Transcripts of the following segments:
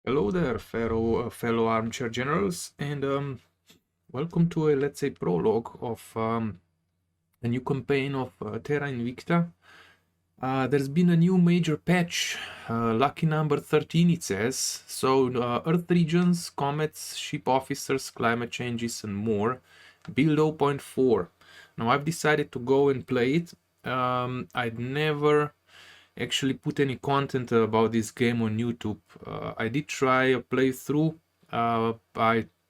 Hello there, fellow armchair generals, and welcome to a, let's say, prologue of a new campaign of Terra Invicta. There's been a new major patch, lucky number 13 it says. So Earth regions, comets, ship officers, climate changes, and more. Build 0.4. Now I've decided to go and play it. I'd never actually put any content about this game on YouTube. I did try a playthrough. I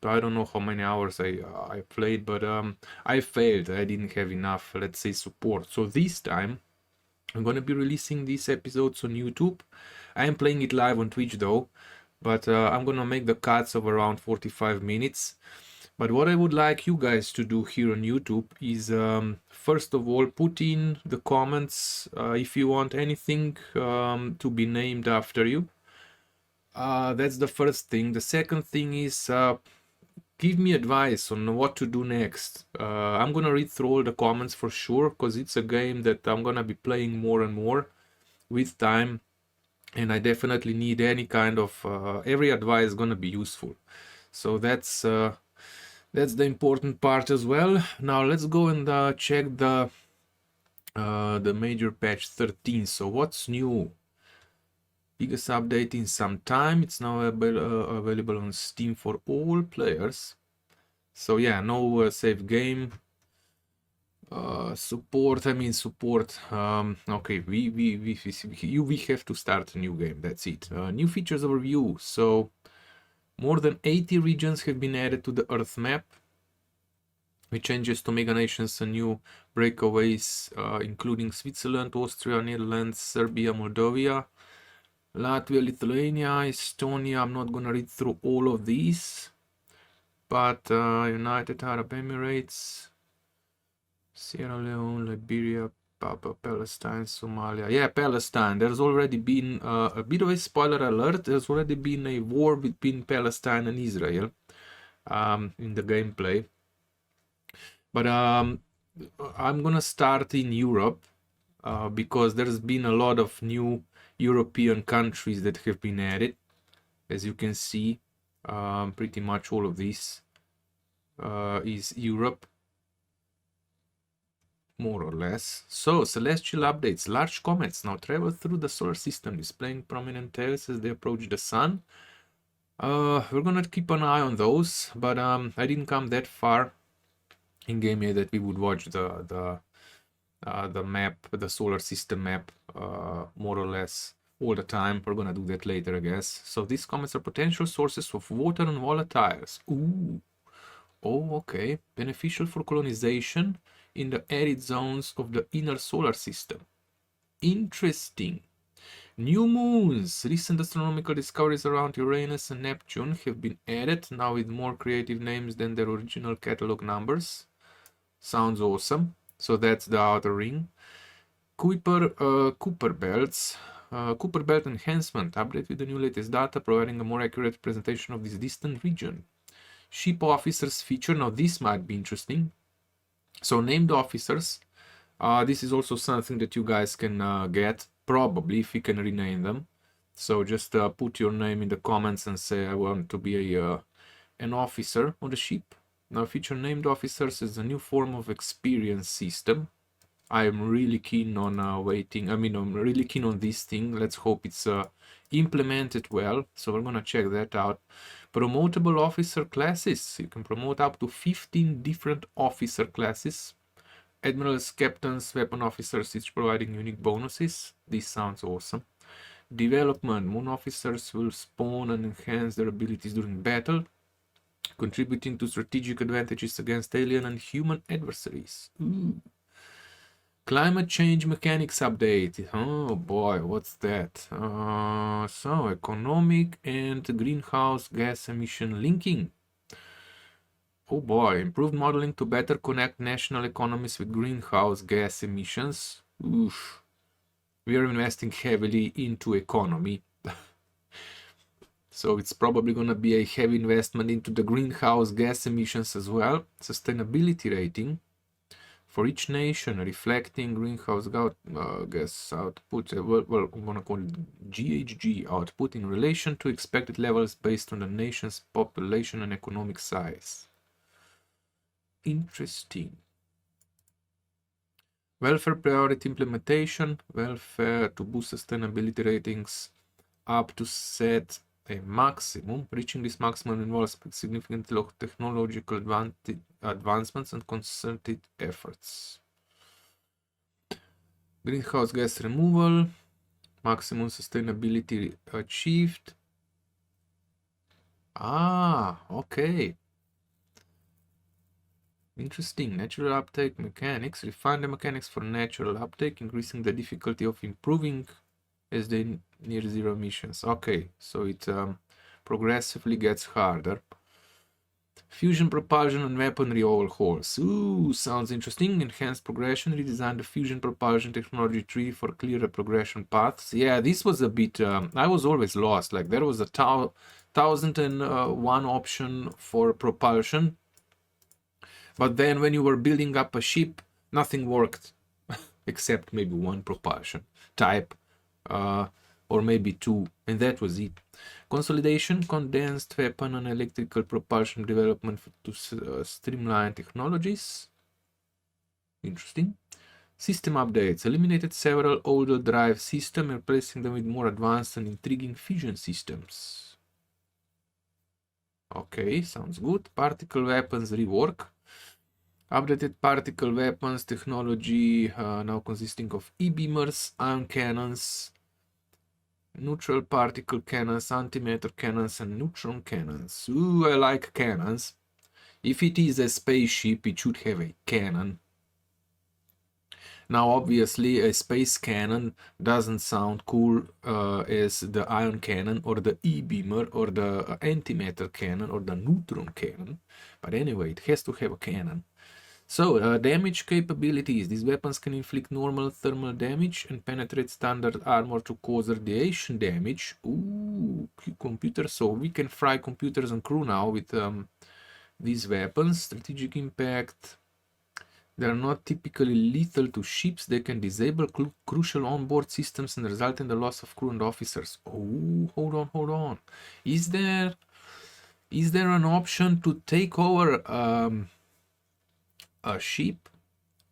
don't know how many hours I played, but I failed. I didn't have enough, let's say, support. So this time I'm gonna be releasing these episodes on YouTube. I am playing it live on Twitch though, but I'm gonna make the cuts of around 45 minutes. But what I would like you guys to do here on YouTube is, first of all, put in the comments if you want anything to be named after you. That's the first thing. The second thing is give me advice on what to do next. I'm gonna read through all the comments for sure, because it's a game that I'm gonna be playing more and more with time, and I definitely need any kind of every advice is gonna be useful. So that's the important part as well. Now let's go and check the major patch 13. So what's new? Biggest update in some time. It's now available on Steam for all players. So yeah, no save game. Support. I mean support. Okay, we have to start a new game. That's it. New features overview. So more than 80 regions have been added to the Earth map, with changes to mega nations and new breakaways, including Switzerland, Austria, Netherlands, Serbia, Moldova, Latvia, Lithuania, Estonia. I'm not gonna read through all of these, but United Arab Emirates, Sierra Leone, Liberia, Palestine, Somalia. Yeah, Palestine. There's already been a bit of a spoiler alert. There's already been a war between Palestine and Israel in the gameplay. But I'm gonna start in Europe because there's been a lot of new European countries that have been added. As you can see, pretty much all of this is Europe, more or less. So, celestial updates. Large comets now travel through the solar system, displaying prominent tails as they approach the sun. We're gonna keep an eye on those, but I didn't come that far in game yet that we would watch the map, the solar system map, more or less all the time. We're gonna do that later, I guess. So these comets are potential sources of water and volatiles. Ooh. Oh, okay. Beneficial for colonization in the arid zones of the inner solar system. Interesting. New moons. Recent astronomical discoveries around Uranus and Neptune have been added, now with more creative names than their original catalog numbers. Sounds awesome. So that's the outer ring. Cooper belts. Cooper belt enhancement. Update with the new latest data, providing a more accurate representation of this distant region. Ship officers feature. Now this might be interesting. So named officers. This is also something that you guys can get, probably, if you can rename them. So just put your name in the comments and say I want to be an officer on the ship. Now feature named officers as a new form of experience system. I'm really keen on I'm really keen on this thing. Let's hope it's implemented well. So we're gonna check that out. Promotable officer classes. You can promote up to 15 different officer classes. Admirals, captains, weapon officers, each providing unique bonuses. This sounds awesome. Development. Moon officers will spawn and enhance their abilities during battle, contributing to strategic advantages against alien and human adversaries. Ooh. Climate change mechanics update. Oh boy, what's that? So, economic and greenhouse gas emission linking. Oh boy, improved modeling to better connect national economies with greenhouse gas emissions. Oof. We are investing heavily into economy. So it's probably going to be a heavy investment into the greenhouse gas emissions as well. Sustainability rating. For each nation, reflecting greenhouse gas output, well, I'm gonna call it GHG output in relation to expected levels based on the nation's population and economic size. Interesting. Welfare priority implementation, welfare to boost sustainability ratings up to set a maximum. Reaching this maximum involves significant technological advancements and concerted efforts. Greenhouse gas removal, maximum sustainability achieved. Okay. Interesting. Natural uptake mechanics. Refine the mechanics for natural uptake, increasing the difficulty of improving as they near zero emissions. Okay, so it progressively gets harder. Fusion propulsion and weaponry overhauls. Ooh, sounds interesting. Enhanced progression. Redesign the fusion propulsion technology tree for clearer progression paths. Yeah, this was a bit... I was always lost. Like, there was a 1001 option for propulsion. But then when you were building up a ship, nothing worked. Except maybe one propulsion type. Or maybe two. And that was it. Consolidation, condensed weapon and electrical propulsion development to streamline technologies. Interesting. System updates. Eliminated several older drive systems, replacing them with more advanced and intriguing fusion systems. Okay, sounds good. Particle weapons rework. Updated particle weapons technology, now consisting of e-beamers, ion cannons, neutral particle cannons, antimatter cannons, and neutron cannons. Ooh, I like cannons. If it is a spaceship, it should have a cannon. Now, obviously, a space cannon doesn't sound cool as the ion cannon or the e-beamer or the antimatter cannon or the neutron cannon. But anyway, it has to have a cannon. So, damage capabilities. These weapons can inflict normal thermal damage and penetrate standard armor to cause radiation damage. Ooh, computers. So we can fry computers and crew now with these weapons. Strategic impact. They are not typically lethal to ships. They can disable crucial onboard systems and result in the loss of crew and officers. Oh, hold on. Is there an option to take over a ship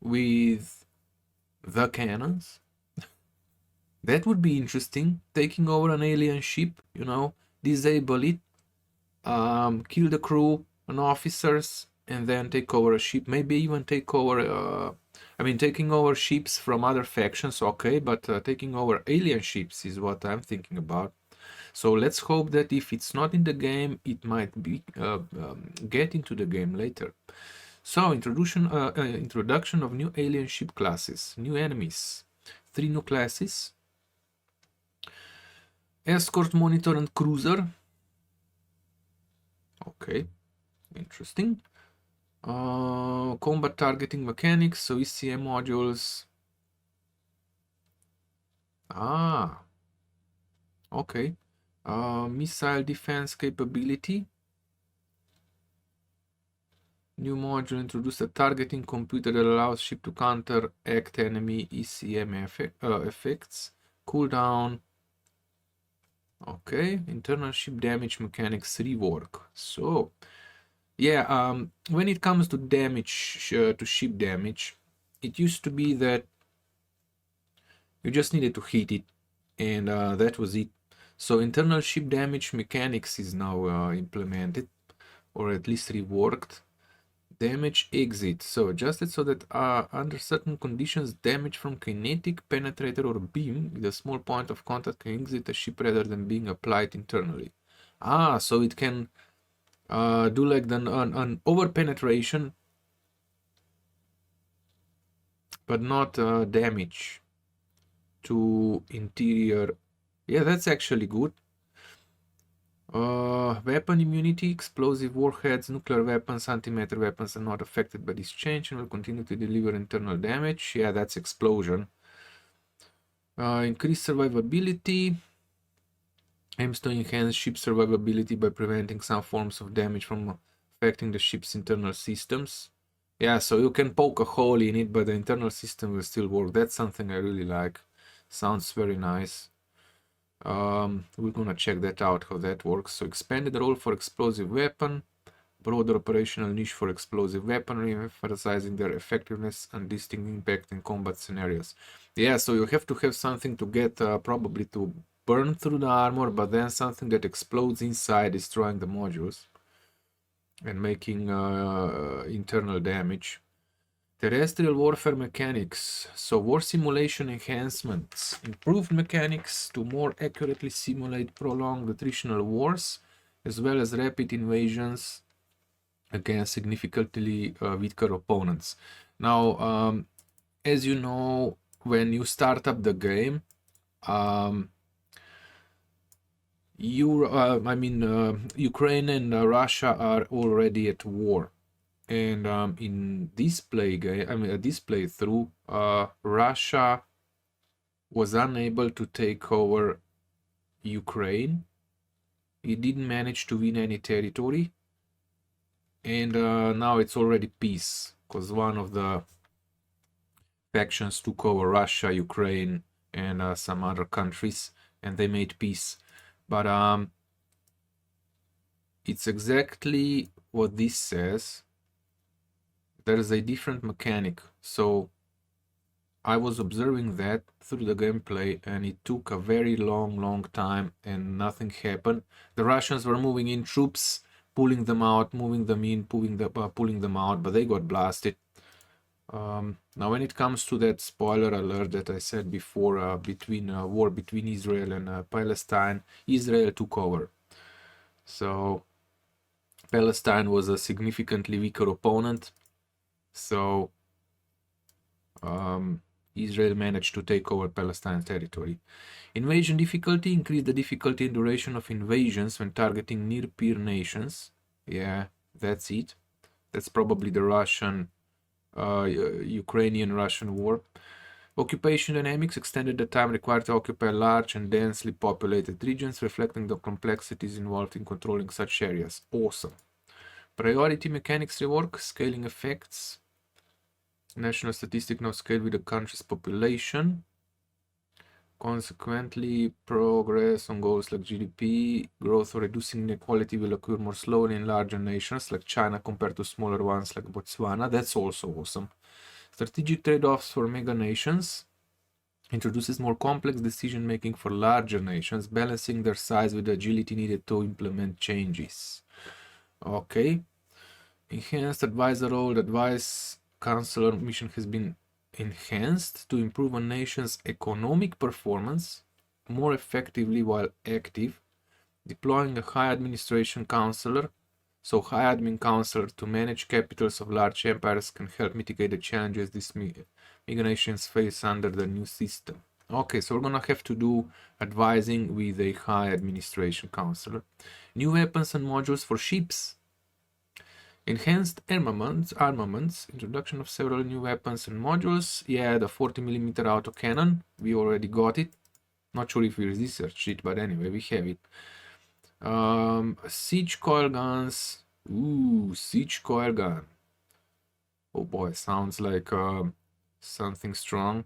with the cannons? That would be interesting. Taking over an alien ship, you know, disable it, kill the crew and officers, and then take over a ship. Maybe even take over, taking over ships from other factions, okay, but taking over alien ships is what I'm thinking about. So let's hope that if it's not in the game, it might be get into the game later. So, introduction of new alien ship classes, new enemies, 3 new classes: escort, monitor, and cruiser. Okay, interesting. Combat targeting mechanics, so ECM modules. Okay. Missile defense capability. New module introduced a targeting computer that allows ship to counteract enemy ECM effects. Cooldown. Okay, internal ship damage mechanics rework. So, yeah, when it comes to damage, to ship damage, it used to be that you just needed to hit it, and that was it. So, internal ship damage mechanics is now implemented, or at least reworked. Damage exit, so adjusted so that under certain conditions, damage from kinetic, penetrator, or beam with a small point of contact can exit a ship rather than being applied internally. So it can do like an over penetration, but not damage to interior. Yeah, that's actually good. Weapon immunity, explosive warheads, nuclear weapons, antimatter weapons are not affected by this change and will continue to deliver internal damage. Yeah, that's explosion. Increased survivability. Aims to enhance ship survivability by preventing some forms of damage from affecting the ship's internal systems. Yeah, so you can poke a hole in it, but the internal system will still work. That's something I really like. Sounds very nice. We're gonna check that out, how that works. So expanded role for explosive weapon, broader operational niche for explosive weaponry, emphasizing their effectiveness and distinct impact in combat scenarios. Yeah, so you have to have something to get probably to burn through the armor, but then something that explodes inside, destroying the modules and making internal damage. Terrestrial warfare mechanics. So war simulation enhancements. Improved mechanics to more accurately simulate prolonged attritional wars, as well as rapid invasions against significantly weaker opponents. Now, as you know, when you start up the game, Ukraine and Russia are already at war. And in this this playthrough, Russia was unable to take over Ukraine. It didn't manage to win any territory, and now it's already peace because one of the factions took over Russia, Ukraine, and some other countries, and they made peace. But it's exactly what this says. There's a different mechanic. So I was observing that through the gameplay, and it took a very long time and nothing happened. The Russians were moving in troops, pulling them out, moving them in, pulling them out, but they got blasted. Now when it comes to that spoiler alert that I said before, war between Israel and Palestine, Israel took over. So Palestine was a significantly weaker opponent. So Israel managed to take over Palestine territory. Invasion difficulty. Increase the difficulty and duration of invasions when targeting near-peer nations. Yeah, that's it. That's probably the Ukrainian-Russian war. Occupation dynamics. Extended the time required to occupy large and densely populated regions, reflecting the complexities involved in controlling such areas. Awesome. Priority mechanics rework. Scaling effects. National statistic now scale with the country's population. Consequently, progress on goals like GDP growth or reducing inequality will occur more slowly in larger nations like China compared to smaller ones like Botswana. That's also awesome. Strategic trade-offs for mega nations. Introduces more complex decision making for larger nations, balancing their size with the agility needed to implement changes. Okay. Enhanced advisor role. Advice counselor mission has been enhanced to improve a nation's economic performance more effectively while active, deploying a high administration counselor. So high admin counselor to manage capitals of large empires can help mitigate the challenges these mega nations face under the new system. Okay, so we're gonna have to do advising with a high administration counselor. New weapons and modules for ships. Enhanced armaments, introduction of several new weapons and modules. Yeah, the 40mm autocannon, we already got it. Not sure if we researched it, but anyway, we have it. Siege coil guns. Ooh, siege coil gun. Oh boy, sounds like something strong.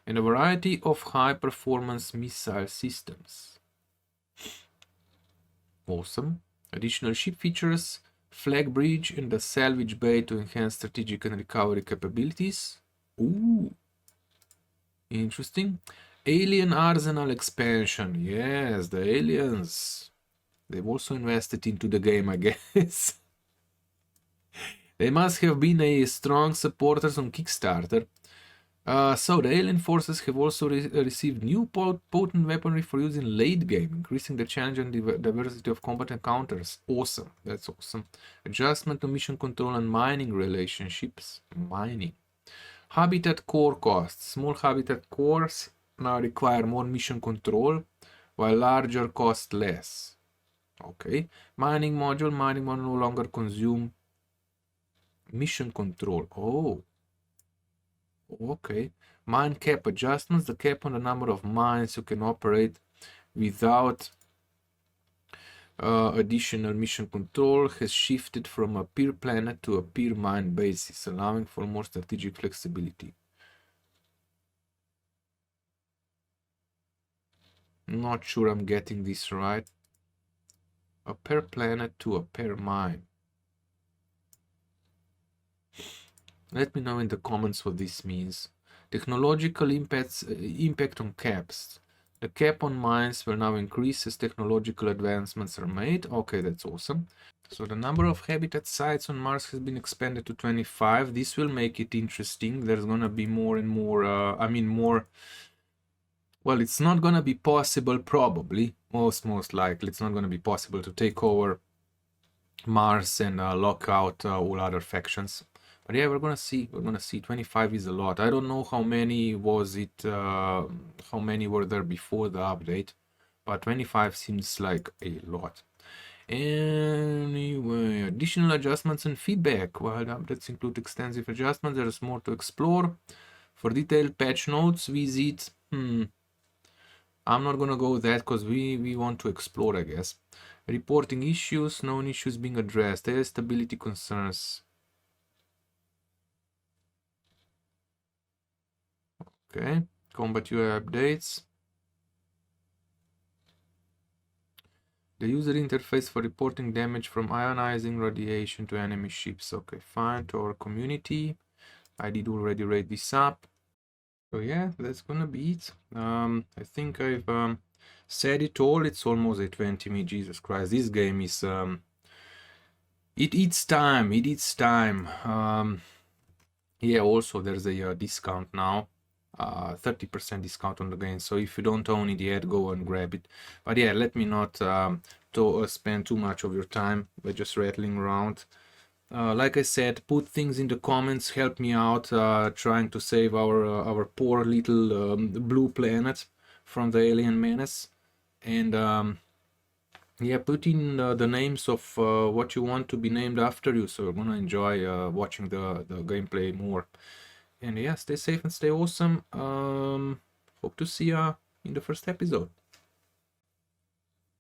And a variety of high-performance missile systems. Awesome. Additional ship features. Flag bridge and the salvage bay to enhance strategic and recovery capabilities. Ooh, interesting. Alien arsenal expansion. Yes, the aliens. They've also invested into the game, I guess. They must have been a strong supporters on Kickstarter. So the alien forces have also received new potent weaponry for use in late game, increasing the challenge and diversity of combat encounters. Awesome, that's awesome. Adjustment to mission control and mining relationships. Mining. Habitat core costs. Small habitat cores now require more mission control, while larger cost less. Okay. Mining module no longer consume mission control. Oh. Okay. Mine cap adjustments. The cap on the number of mines you can operate without Additional mission control has shifted from a peer planet to a peer mine basis, allowing for more strategic flexibility. Not sure I'm getting this right. A per planet to a per mine. Let me know in the comments what this means. Technological impact on caps. The cap on mines will now increase as technological advancements are made. Okay, that's awesome. So the number of habitat sites on Mars has been expanded to 25. This will make it interesting. There's gonna be more and more, more. Well, it's not gonna be possible, probably, most likely, it's not gonna be possible to take over Mars and lock out all other factions. But yeah, we're gonna see. 25 is a lot. I don't know how many was it. How many were there before the update? But 25 seems like a lot. Anyway, additional adjustments and feedback. While the updates include extensive adjustments, there is more to explore. For detailed patch notes, visit. I'm not gonna go with that because we want to explore, I guess. Reporting issues, known issues being addressed. There are stability concerns. Okay, combat UI updates. The user interface for reporting damage from ionizing radiation to enemy ships. Okay, fine. To our community. I did already rate this up. So yeah, that's gonna be it. I think I've said it all. It's almost a 20 minutes. Jesus Christ, this game is it eats time. It eats time. Yeah, also there's a discount now. 30% discount on the game, so if you don't own it yet, go and grab it. But yeah, let me not spend too much of your time by just rattling around. Like I said, put things in the comments, help me out trying to save our poor little blue planet from the alien menace. And yeah, put in the names of what you want to be named after you, so we're gonna enjoy watching the gameplay more. And yeah, stay safe and stay awesome. Hope to see ya in the first episode.